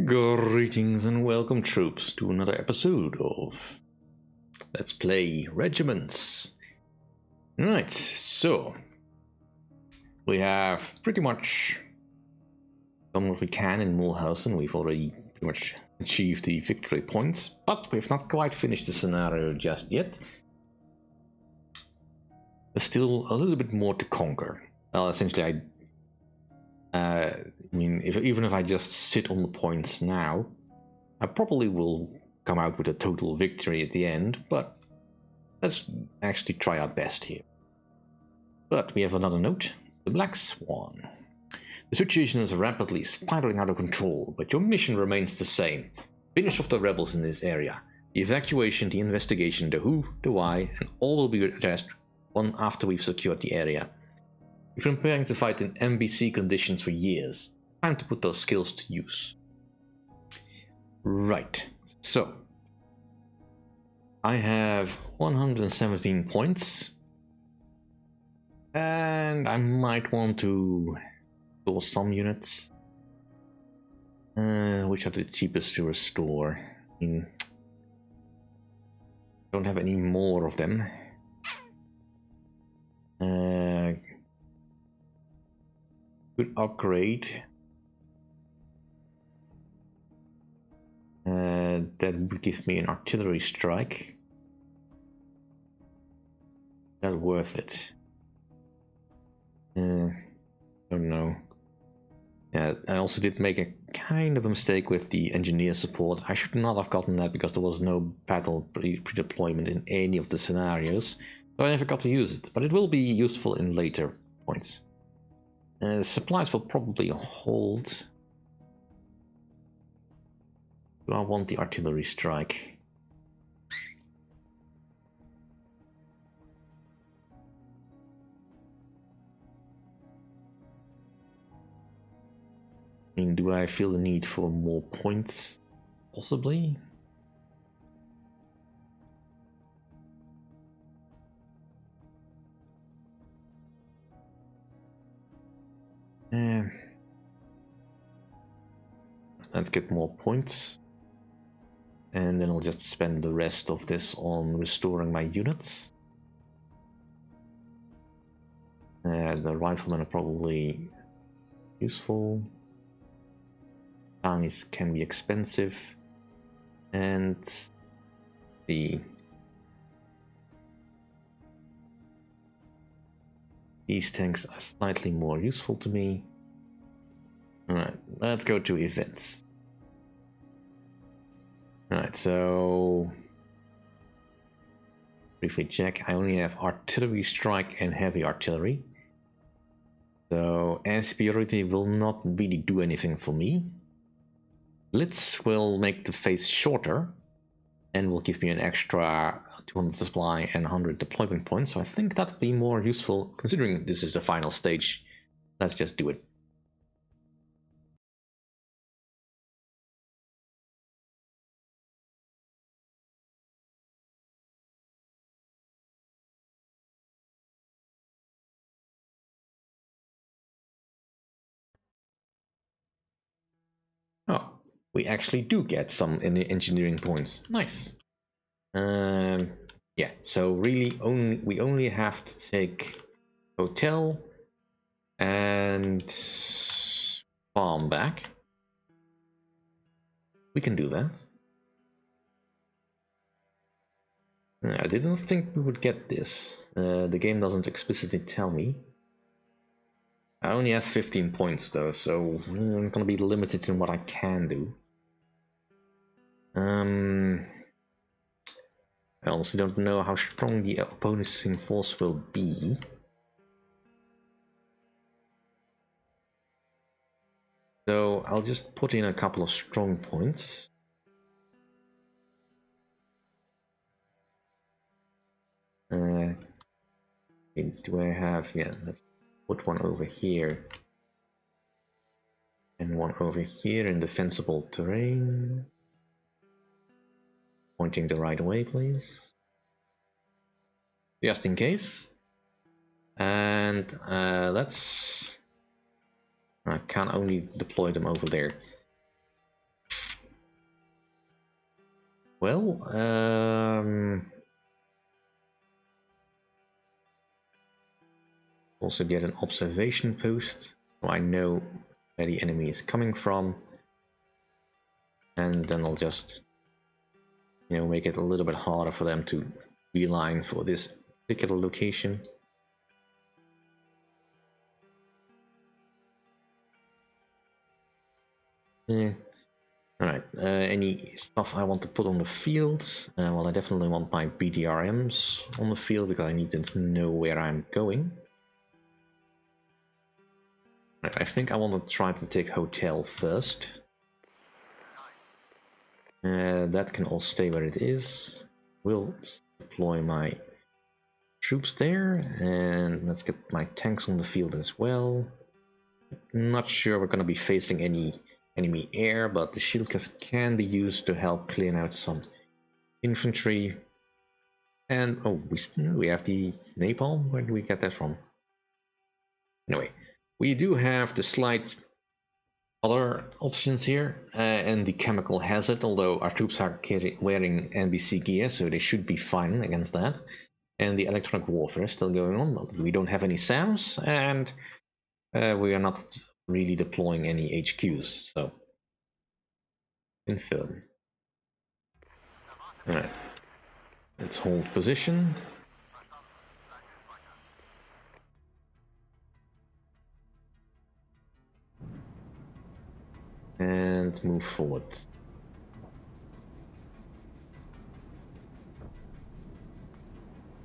Greetings and welcome, troops, to another episode of Let's Play Regiments. Right, so we have pretty much done what we can in Muhlhausen. We've already pretty much achieved the victory points, but we've not quite finished the scenario just yet. There's still a little bit more to conquer. Well, essentially, I mean, even if I just sit on the points now, I probably will come out with a total victory at the end, but let's actually try our best here. But we have another note. The Black Swan. The situation is rapidly spiraling out of control, but your mission remains the same. Finish off the rebels in this area. The evacuation, the investigation, the who, the why, and all will be addressed one after we've secured the area. We've been preparing to fight in MBC conditions for years. Time to put those skills to use. Right, so I have 117 points, and I might want to restore some units. Which are the cheapest to restore? I mean, don't have any more of them. Good upgrade. That would give me an artillery strike. That's worth it. Don't know. Yeah, I also did make a kind of a mistake with the engineer support. I should not have gotten that because there was no battle pre-deployment in any of the scenarios, so I never got to use it. But it will be useful in later points. Supplies will probably hold. Do I want the artillery strike? I mean, do I feel the need for more points? Possibly. Let's get more points. And then I'll just spend the rest of this on restoring my units. The riflemen are probably useful. Tanks can be expensive. And these tanks are slightly more useful to me. Alright, let's go to events. Alright, so briefly check. I only have artillery strike and heavy artillery. So air superiority will not really do anything for me. Blitz will make the phase shorter and will give me an extra 200 supply and 100 deployment points. So I think that'll be more useful considering this is the final stage. Let's just do it. Oh, we actually do get some in the engineering points. Nice. Yeah, so really we only have to take hotel and farm back. We can do that. I didn't think we would get this. The game doesn't explicitly tell me. I only have 15 points though, so I'm gonna be limited in what I can do. I also don't know how strong the opposing force will be. So I'll just put in a couple of strong points. Do I have, yeah, let's put one over here. And one over here in defensible terrain. Pointing the right way, please. Just in case. And let's... I can only deploy them over there. Well, also get an observation post, so I know where the enemy is coming from, and then I'll just, you know, make it a little bit harder for them to beeline for this particular location. Yeah. Alright, any stuff I want to put on the field? Well, I definitely want my BDRMs on the field because I need to know where I'm going. Right, I think I want to try to take hotel first. That can all stay where it is. We'll deploy my troops there, and let's get my tanks on the field as well. Not sure we're going to be facing any enemy air, but the shieldcast can be used to help clean out some infantry. And oh, we have the napalm. Where do we get that from? Anyway, we do have the slight other options here, and the chemical hazard, although our troops are wearing NBC gear, so they should be fine against that. And the electronic warfare is still going on, but we don't have any SAMs, and we are not really deploying any HQs, so inferno. Alright, let's hold position. And move forward.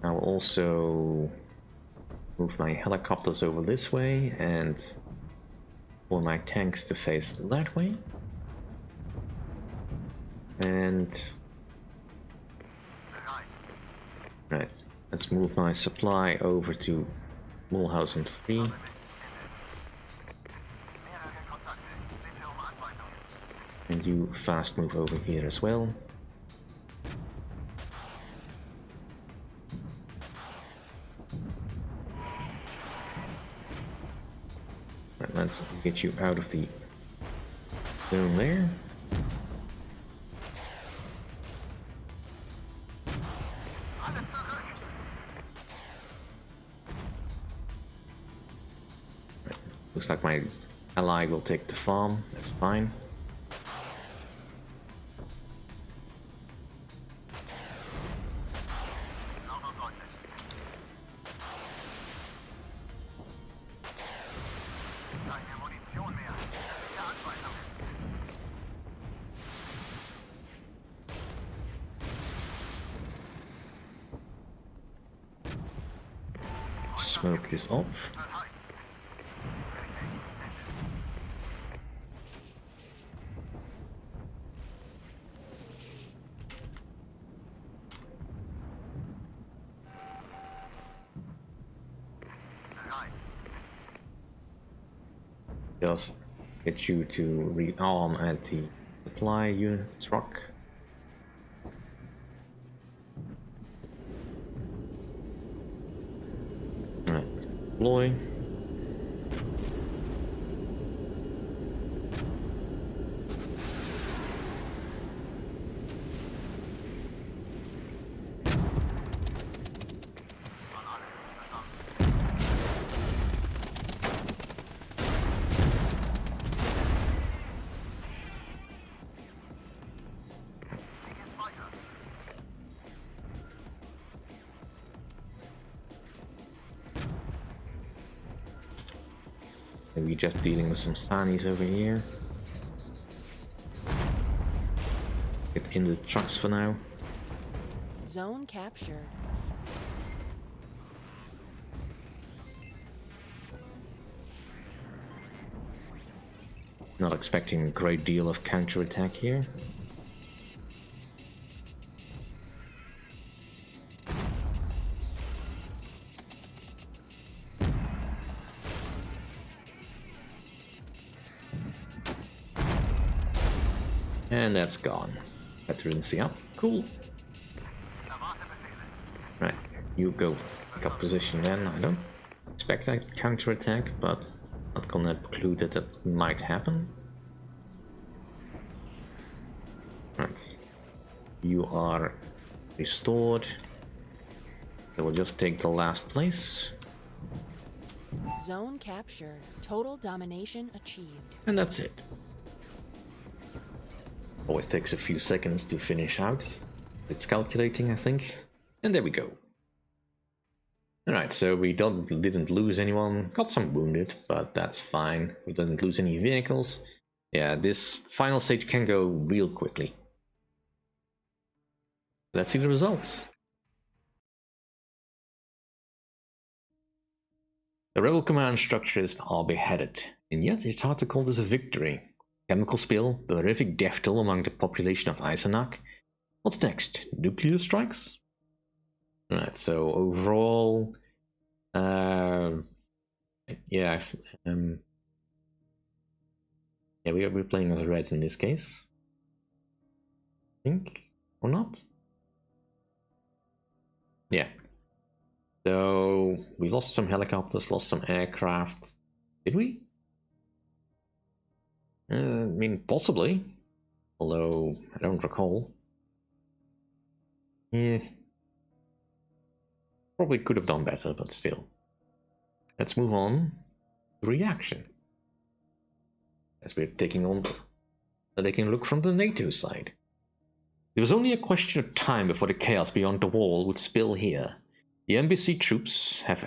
I will also move my helicopters over this way and for my tanks to face that way. And right, let's move my supply over to Muhlhausen 3. And you fast move over here as well. Right, let's get you out of the zone there. Right. Looks like my ally will take the farm, that's fine. Smoke this off. Just get you to rearm at the supply unit truck. Alright, deploy. Maybe just dealing with some Sanis over here. Get in the trucks for now. Zone captured. Not expecting a great deal of counterattack here. And that's gone. Veterancy up. Cool. Right, you go pick up position then. I don't expect a counterattack, but not gonna preclude that might happen. Right. You are restored. So we'll just take the last place. Zone captured. Total domination achieved. And that's it. Always takes a few seconds to finish out. It's calculating, I think. And there we go. Alright, so we didn't lose anyone. Got some wounded, but that's fine. We didn't lose any vehicles. Yeah, this final stage can go real quickly. Let's see the results. The rebel command structures are beheaded, and yet it's hard to call this a victory. Chemical spill, the horrific death toll among the population of Eisenach. What's next? Nuclear strikes? Alright, so overall... yeah, we're playing as red in this case. I think, or not? Yeah. So we lost some helicopters, lost some aircraft. Did we? I mean, possibly. Although I don't recall. Yeah. Probably could have done better, but still. Let's move on to reaction. As we're taking a look from the NATO side. It was only a question of time before the chaos beyond the wall would spill here. The embassy troops have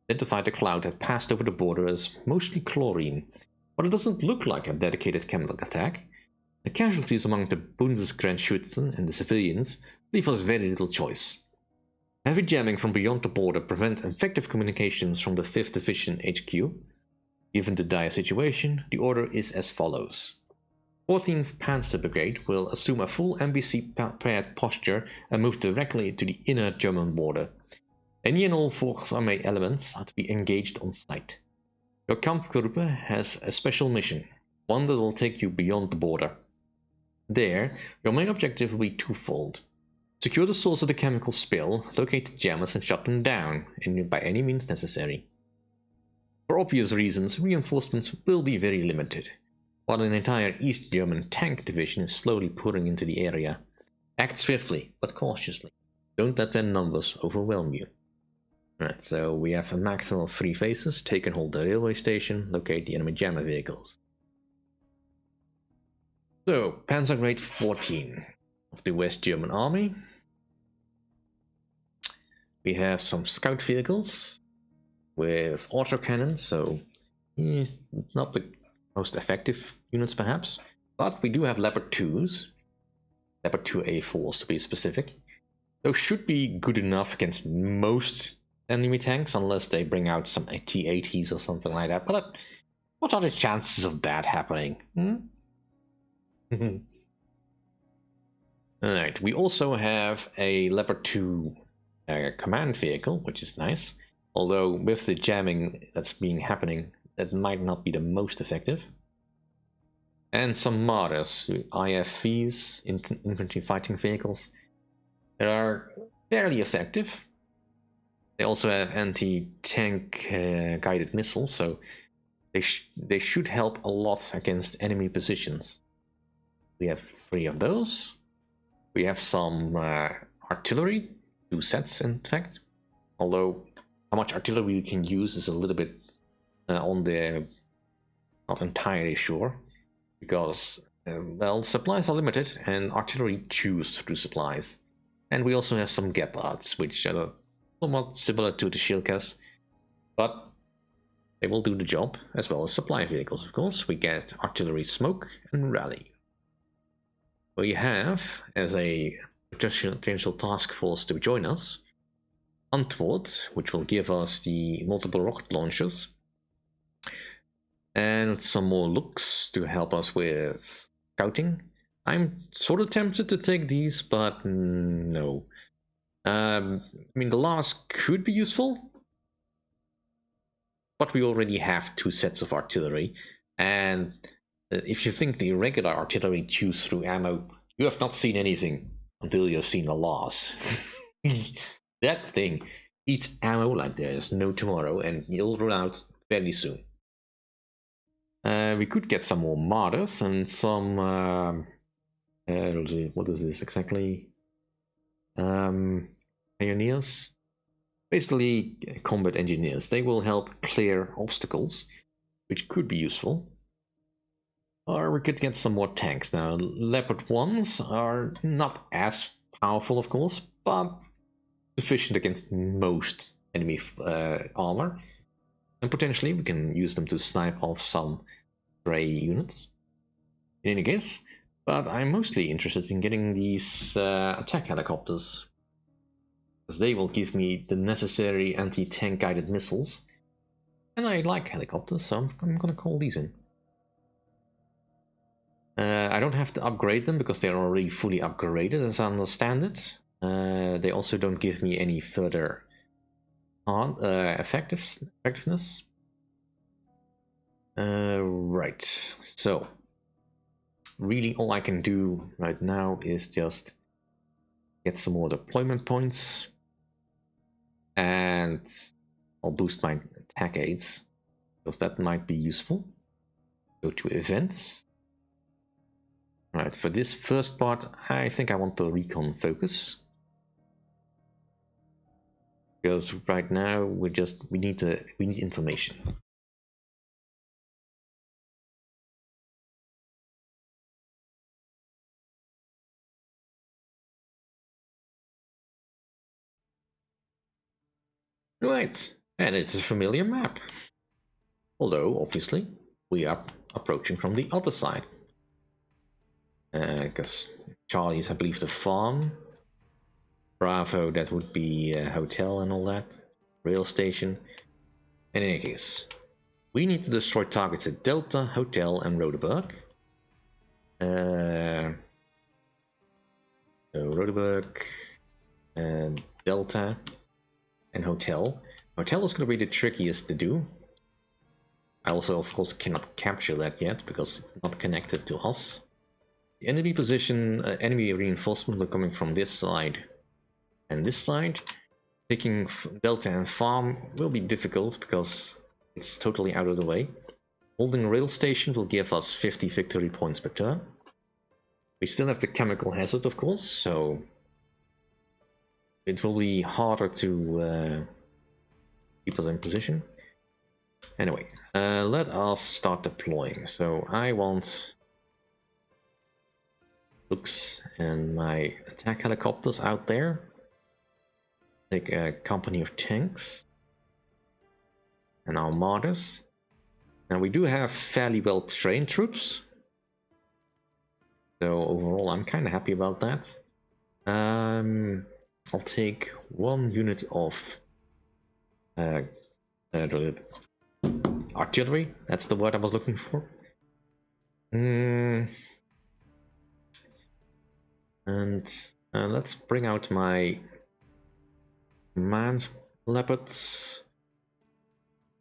identified the cloud that passed over the border as mostly chlorine, but it doesn't look like a dedicated chemical attack. The casualties among the Bundesgrenzschützen and the civilians leave us very little choice. Heavy jamming from beyond the border prevent effective communications from the 5th Division HQ. Given the dire situation, the order is as follows. 14th Panzer Brigade will assume a full NBC-prepared posture and move directly to the inner German border. Any and all Volksarmee elements are to be engaged on site. Your Kampfgruppe has a special mission, one that will take you beyond the border. There, your main objective will be twofold. Secure the source of the chemical spill, locate the jammers and shut them down, by any means necessary. For obvious reasons, reinforcements will be very limited. While an entire East German tank division is slowly pouring into the area. Act swiftly, but cautiously. Don't let their numbers overwhelm you. Right, so we have a maximum of 3 phases. Take and hold the railway station, locate the enemy jammer vehicles. So, Panzer Grade 14 of the West German Army. We have some scout vehicles with autocannons, so not the most effective units perhaps, but we do have Leopard 2s, Leopard 2A4s to be specific. Those should be good enough against most enemy tanks, unless they bring out some T-80s or something like that, but what are the chances of that happening? Alright, we also have a Leopard 2 command vehicle, which is nice, although with the jamming that's been happening, that might not be the most effective. And some Marers, IFVs, infantry fighting vehicles, that are fairly effective. They also have anti-tank guided missiles, so they should help a lot against enemy positions. We have 3 of those. We have some artillery, 2 sets in fact. Although how much artillery we can use is a little bit on the not entirely sure, because well, supplies are limited and artillery chews through supplies. And we also have some Gepards, which are somewhat similar to the Shilkas, but they will do the job, as well as supply vehicles, of course. We get artillery smoke and rally. We have, as a potential task force to join us, Antwoord, which will give us the multiple rocket launchers, and some more looks to help us with scouting. I'm sort of tempted to take these, but no. I mean, the last could be useful, but we already have 2 sets of artillery, and if you think the regular artillery chews through ammo, you have not seen anything until you have seen the loss. That thing eats ammo like there's no tomorrow, and you'll run out fairly soon. We could get some more Martyrs and some What is this exactly? Pioneers? Basically, combat engineers. They will help clear obstacles, which could be useful. Or we could get some more tanks. Now, Leopard 1s are not as powerful, of course, but sufficient against most enemy armor. And potentially we can use them to snipe off some stray units. In any case, but I'm mostly interested in getting these attack helicopters, because they will give me the necessary anti-tank guided missiles. And I like helicopters, so I'm gonna call these in. I don't have to upgrade them because they're already fully upgraded as I understand it. They also don't give me any further effectiveness. Right, so really all I can do right now is just get some more deployment points, and I'll boost my attack aids because that might be useful. Go to events. Right, for this first part, I think I want the recon focus. Because right now we need information. Right, and it's a familiar map. Although, obviously, we are approaching from the other side. Because Charlie is, I believe, the farm. Bravo, that would be a hotel and all that. Rail station. In any case, we need to destroy targets at Delta, Hotel, and Rodeburg. So Rodeburg, and Delta, and Hotel. Hotel is going to be the trickiest to do. I also, of course, cannot capture that yet because it's not connected to us. The enemy position, enemy reinforcement are coming from this side and this side. Taking Delta and Farm will be difficult because it's totally out of the way. Holding Rail Station will give us 50 victory points per turn. We still have the chemical hazard, of course, so it will be harder to keep us in position. Anyway, let us start deploying. So I want Lux and my attack helicopters out there. Take a company of tanks and armadas. Now we do have fairly well trained troops, so overall I'm kind of happy about that. I'll take one unit of artillery. That's the word I was looking for. And let's bring out my manned leopards.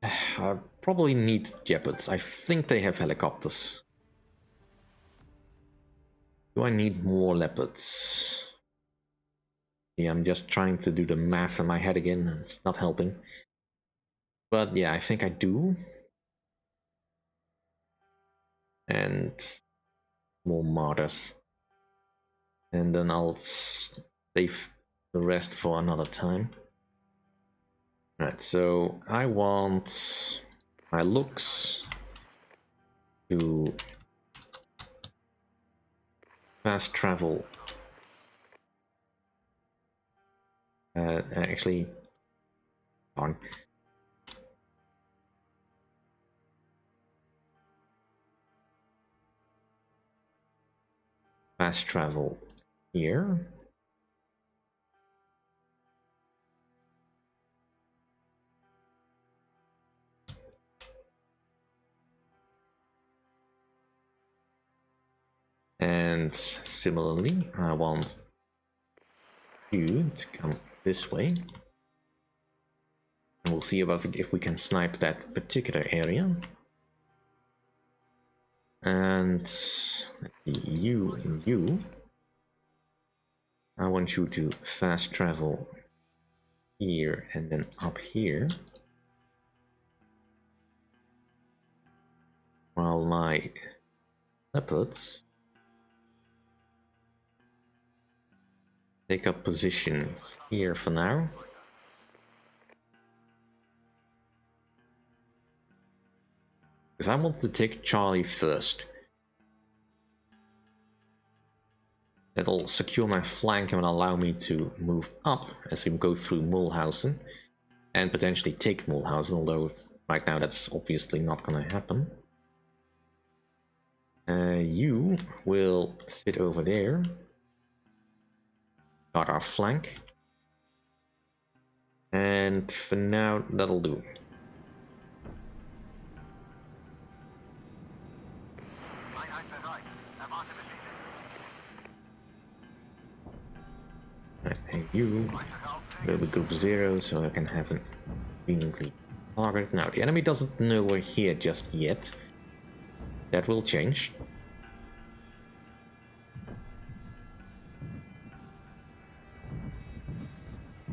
I probably need Jeopards. I think they have helicopters. Do I need more leopards? Yeah, I'm just trying to do the math in my head again. It's not helping. But yeah, I think I do. And more martyrs. And then I'll save the rest for another time. Right, so I want my looks to fast travel. Actually, on. Fast travel here. And similarly, I want you to come this way. And we'll see about if we can snipe that particular area. And you and you. I want you to fast travel here and then up here. While my leopards take up position here for now. Because I want to take Charlie first. That'll secure my flank and allow me to move up as we go through Muhlhausen. And potentially take Muhlhausen, although right now that's obviously not going to happen. You will sit over there. Got our flank. And for now, that'll do. And you will be group 0, so I can have an conveniently target. Now, the enemy doesn't know we're here just yet. That will change.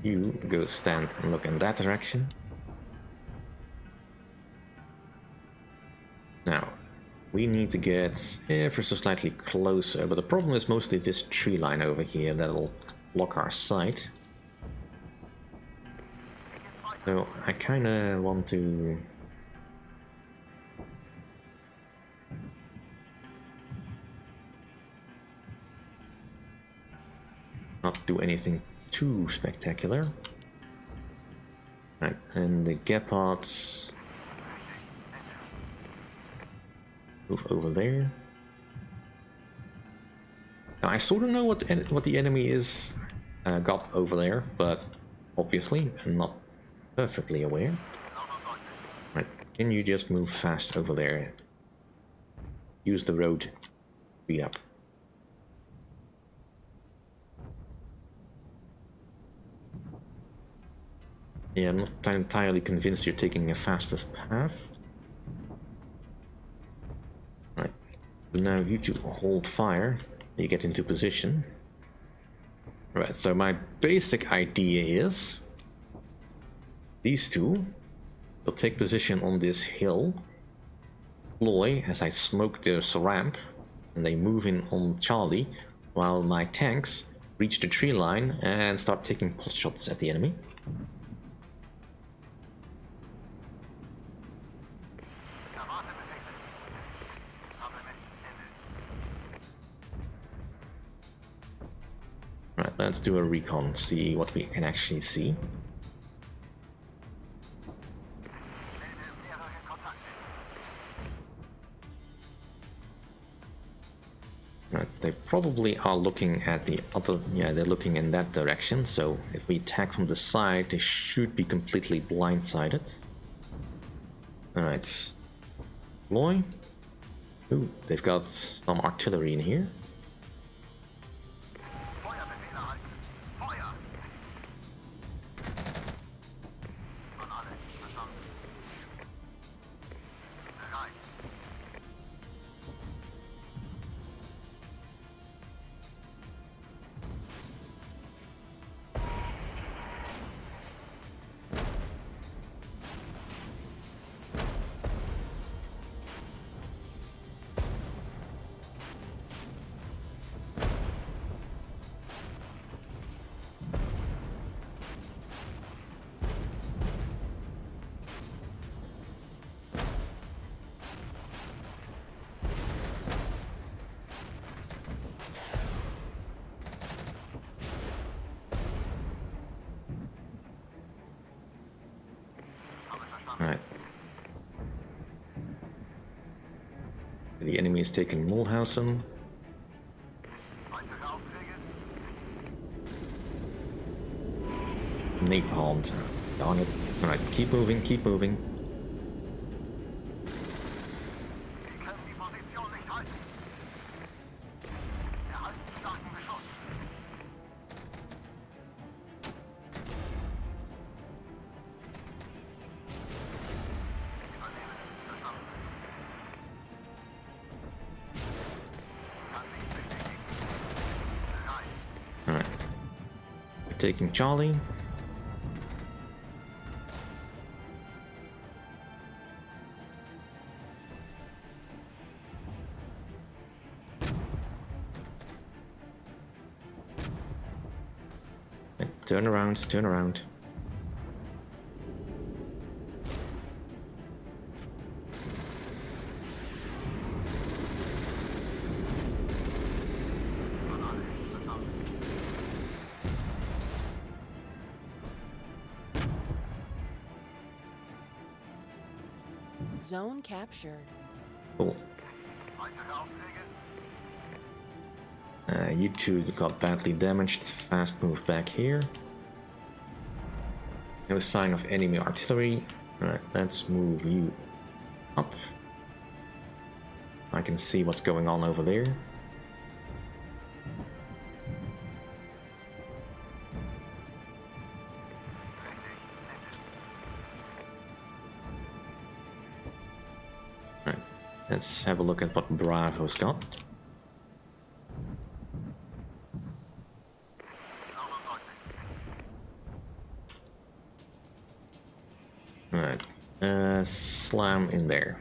You go stand and look in that direction. Now, we need to get ever so slightly closer, but the problem is mostly this tree line over here that'll block our sight. So I kinda want to not do anything too spectacular. Right, and the Gepards move over there. Now I sort of know what the enemy is got over there, but obviously I'm not perfectly aware. Right, can you just move fast over there? Use the road to speed up. Yeah, I'm not entirely convinced you're taking the fastest path. Right, so now you two hold fire. You get into position. Right, so my basic idea is these two will take position on this hill, deploy as I smoke this ramp, and they move in on Charlie, while my tanks reach the tree line and start taking pot shots at the enemy. Right, let's do a recon, see what we can actually see. Right, they probably are looking at the other, yeah, they're looking in that direction, so if we attack from the side, they should be completely blindsided. Alright. Deploy. Ooh, they've got some artillery in here. Alright. The enemy is taking Muhlhausen. Napalmed. Darn it. Alright, keep moving, keep moving. Alright. We're taking Charlie. turn around, turn around. Zone captured. Cool. You two got badly damaged. Fast move back here. No sign of enemy artillery. Alright, let's move you up. I can see what's going on over there. Alright, let's have a look at what Bravo's got. Alright, slam in there.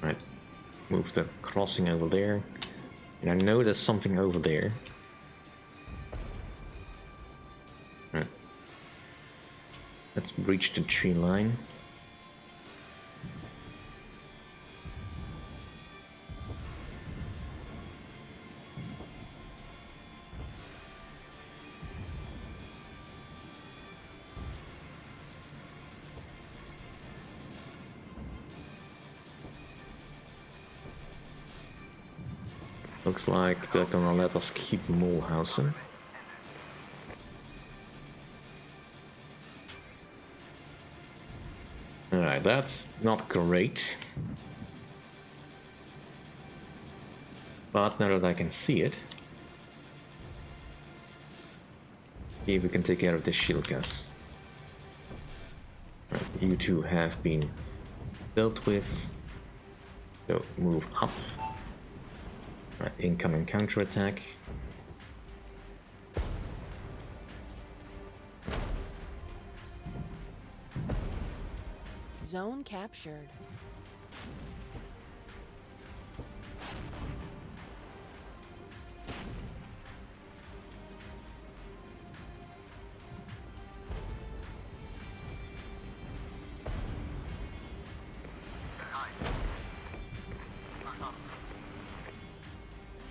Right, move the crossing over there. And I know there's something over there. Right. Let's breach the tree line. Looks like they're gonna let us keep Muhlhausen. Alright, that's not great. But now that I can see it, see if we can take care of this shield gas. Right, you two have been dealt with. So move up. Right, incoming counterattack. Zone captured.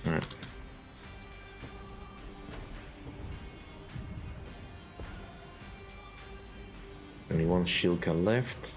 Alright. Only one Shilka left.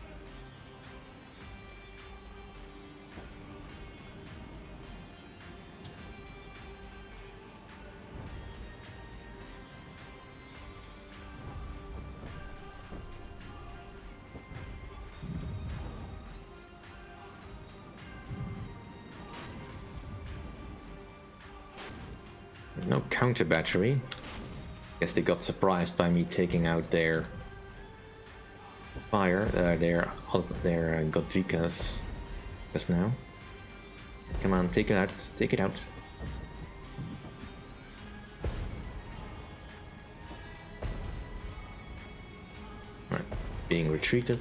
No counter battery. Guess they got surprised by me taking out their fire, their Godvikas just now. Come on, take it out, take it out. Right, being retreated.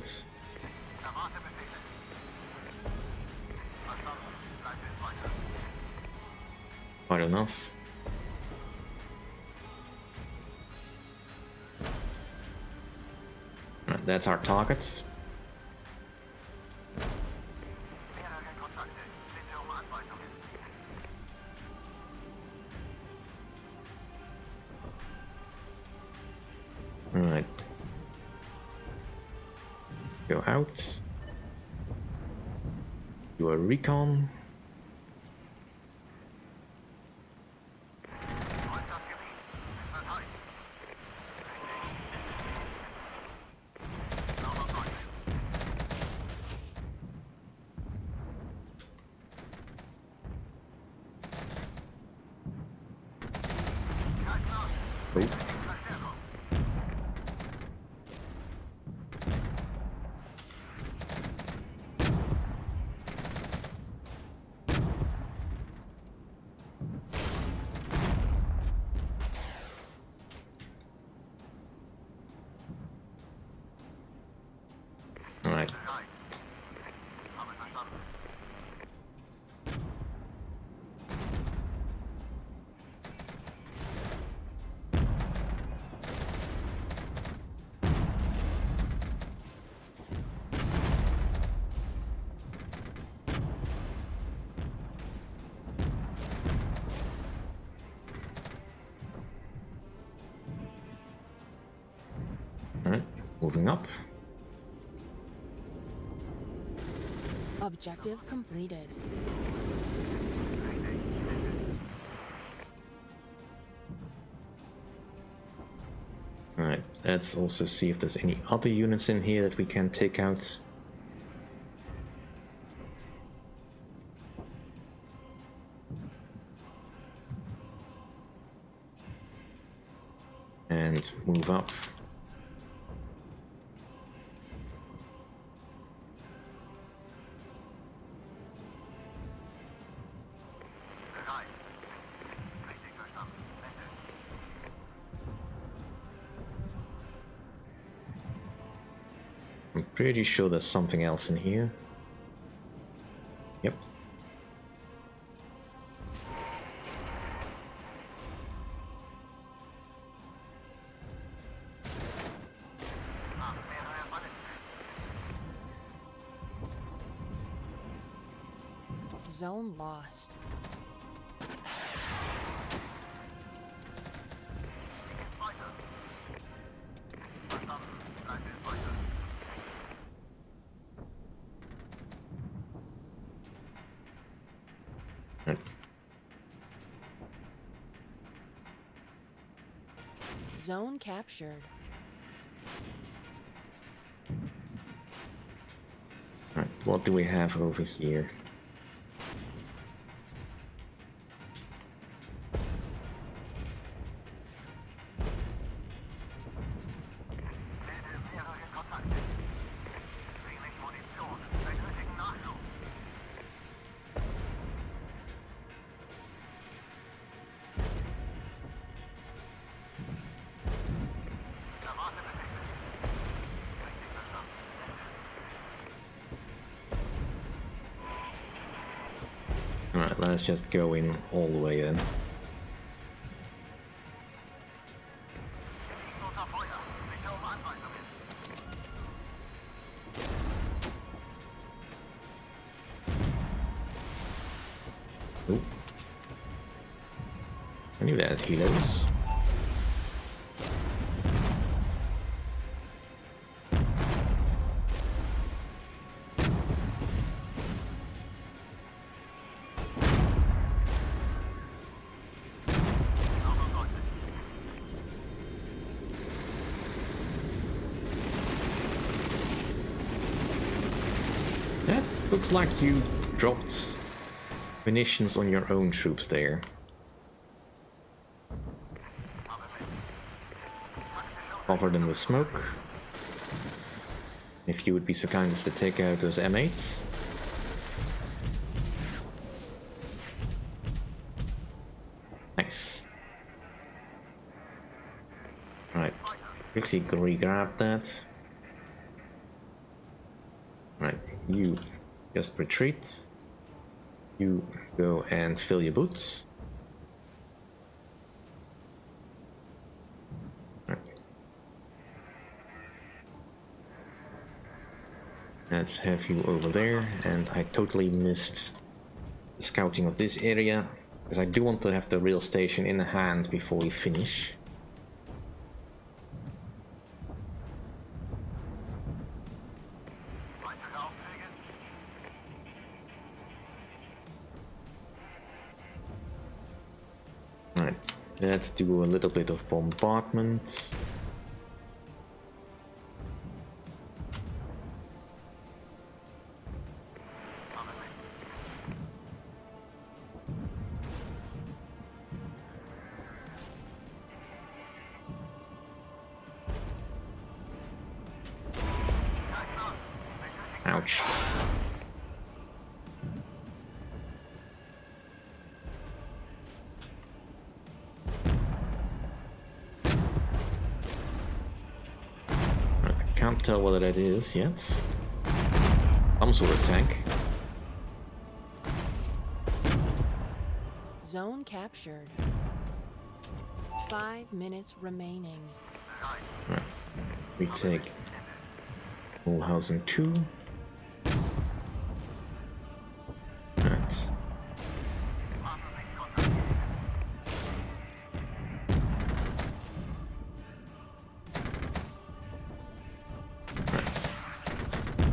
Quite enough. Right, that's our targets. Alright. Go out. Do a recon. Oh. Alright. Alright, moving up. Objective completed. Alright, let's also see if there's any other units in here that we can take out. And move up. I'm pretty sure there's something else in here. Yep. Zone lost. Right. Zone captured. Right, what do we have over here? Alright, let's just go in all the way in. Oh. I knew that healers. That looks like you dropped munitions on your own troops there. Cover them with smoke. If you would be so kind as to take out those M8s. Nice. Right, quickly re-grab that. Right, you just retreat. You go and fill your boots. Right. Let's have you over there, and I totally missed the scouting of this area, because I do want to have the real station in hand before we finish. Right, let's do a little bit of bombardment. Ouch. I can't tell what that is yet. Some sort of tank. Zone captured. 5 minutes remaining. Right. We take Muhlhausen 2. Right.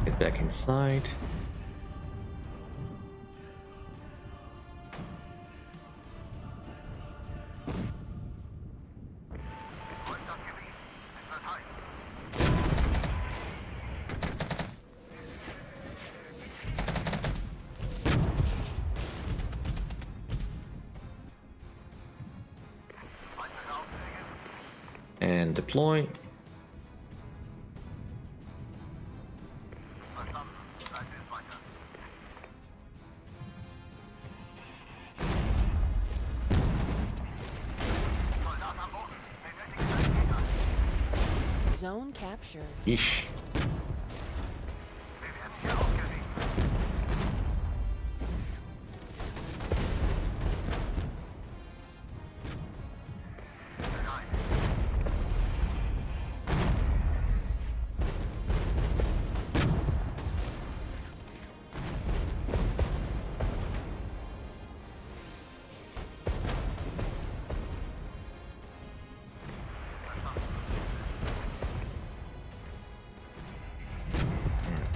Get back inside. And deploy. Zone captured. Yeesh.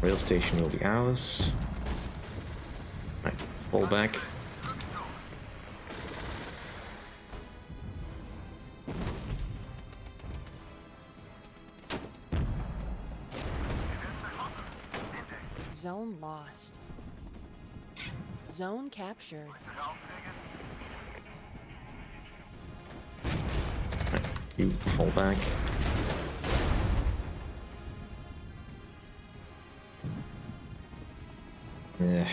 Rail station will be ours. Right, fall back. Zone lost. Zone captured. Right, you fall back. Yeah.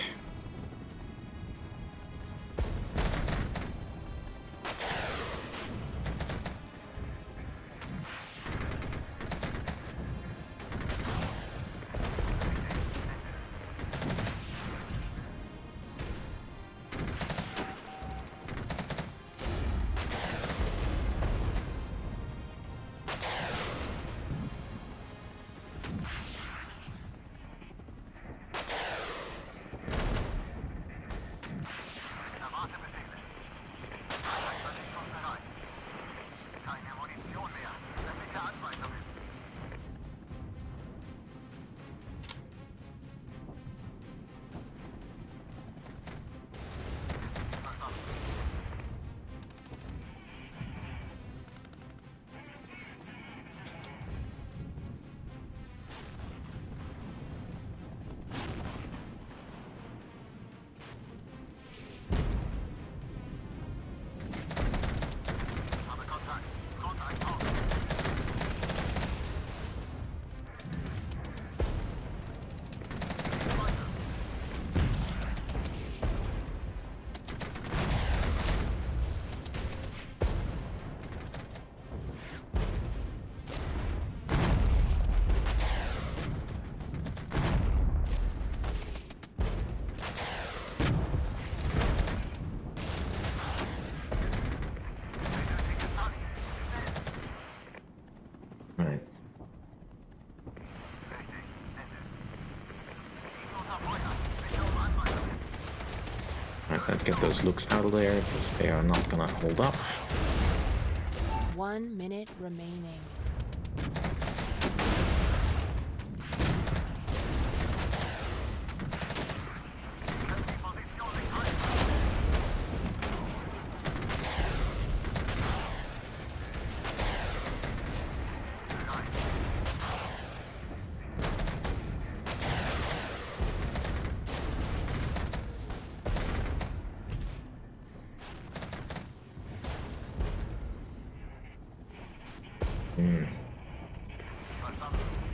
Right. Right, let's get those looks out of there because they are not gonna hold up. 1 minute remaining.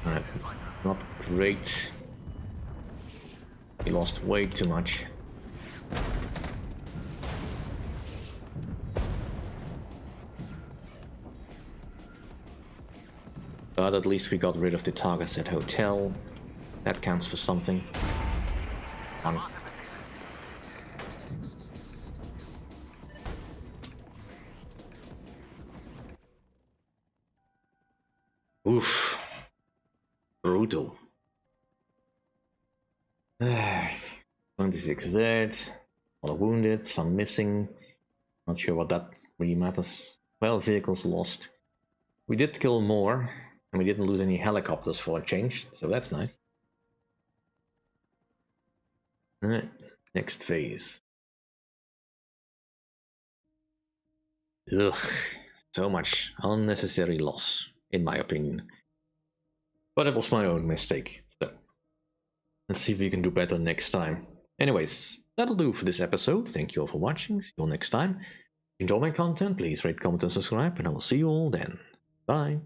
Alright, not great. We lost way too much. But at least we got rid of the targets at hotel. That counts for something. Oof. Brutal. 26 dead. A lot of wounded, some missing. Not sure what that really matters. 12 vehicles lost. We did kill more, and we didn't lose any helicopters for a change, so that's nice. Alright, next phase. Ugh, so much unnecessary loss, in my opinion. But it was my own mistake, so let's see if we can do better next time. Anyways, that'll do for this episode. Thank you all for watching. See you all next time. If you enjoy my content, please rate, comment, and subscribe, and I will see you all then. Bye.